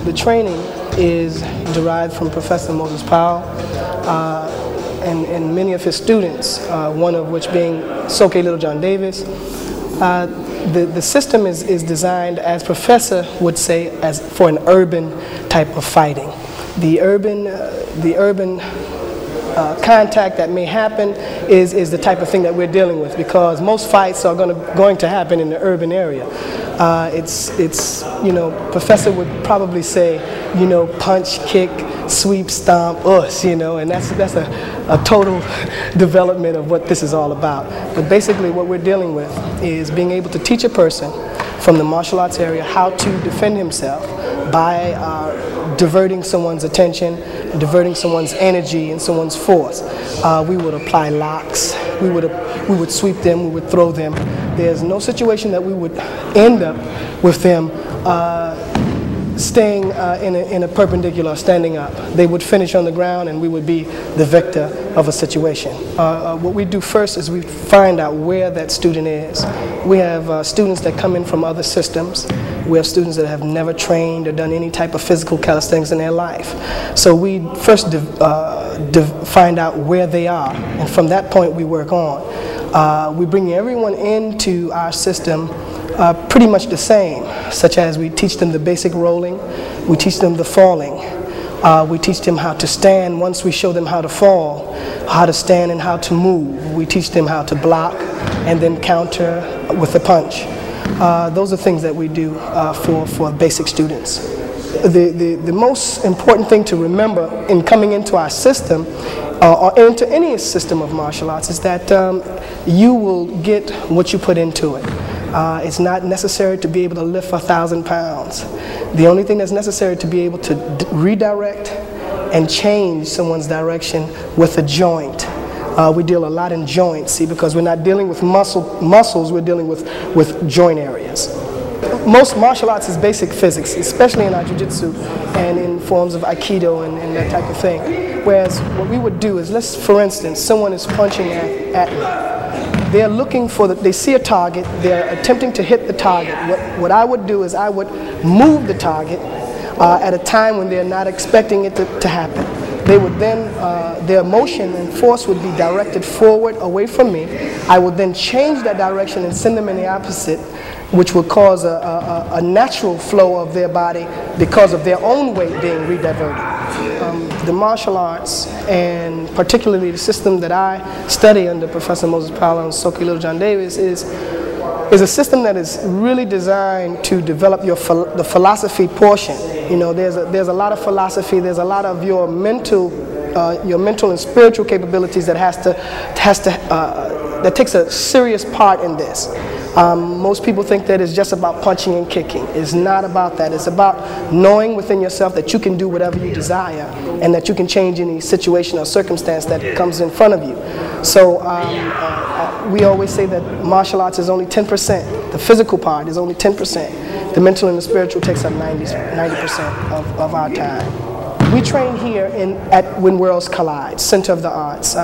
the training is derived from Professor Moses Powell and many of his students, one of which being Soke Littlejohn Davis. The system is designed, as Professor would say, as for an urban type of fighting. The urban contact that may happen is the type of thing that we're dealing with, because most fights are going to happen in the urban area. Professor would probably say, punch, kick, sweep, stomp, and that's a total development of what this is all about. But basically what we're dealing with is being able to teach a person from the martial arts area how to defend himself by diverting someone's attention, diverting someone's energy and someone's force. We would apply locks, we would sweep them, we would throw them. There's no situation that we would end up with them staying in a perpendicular, standing up. They would finish on the ground and we would be the victor of a situation. What we do first is we find out where that student is. We have students that come in from other systems. We have students that have never trained or done any type of physical calisthenics in their life. So we first find out where they are, and from that point we work on. We bring everyone into our system pretty much the same, such as we teach them the basic rolling, we teach them the falling, we teach them how to stand once we show them how to fall, how to stand and how to move. We teach them how to block and then counter with a punch. Those are things that we do for basic students. The most important thing to remember in coming into our system or into any system of martial arts is that you will get what you put into it. It's not necessary to be able to lift 1,000 pounds. The only thing that's necessary to be able to redirect and change someone's direction with a joint. We deal a lot in joints, see, because we're not dealing with muscles, we're dealing with joint areas. Most martial arts is basic physics, especially in our jiu-jitsu and in forms of aikido and that type of thing. Whereas what we would do is, for instance, someone is punching at me. They're looking they see a target, they're attempting to hit the target. What I would do is I would move the target at a time when they're not expecting it to happen. They would then, their motion and force would be directed forward, away from me. I would then change that direction and send them in the opposite, which would cause a natural flow of their body because of their own weight being rediverted. The martial arts, and particularly the system that I study under Professor Moses Powell and Soke Littlejohn Davis, is a system that is really designed to develop the philosophy portion. There's a lot of philosophy. There's a lot of your mental and spiritual capabilities that that takes a serious part in this. Most people think that it's just about punching and kicking. It's not about that. It's about knowing within yourself that you can do whatever you desire and that you can change any situation or circumstance that comes in front of you. So we always say that martial arts is only 10%. The physical part is only 10%. The mental and the spiritual takes up 90% of our time. We train here at When Worlds Collide, Center of the Arts.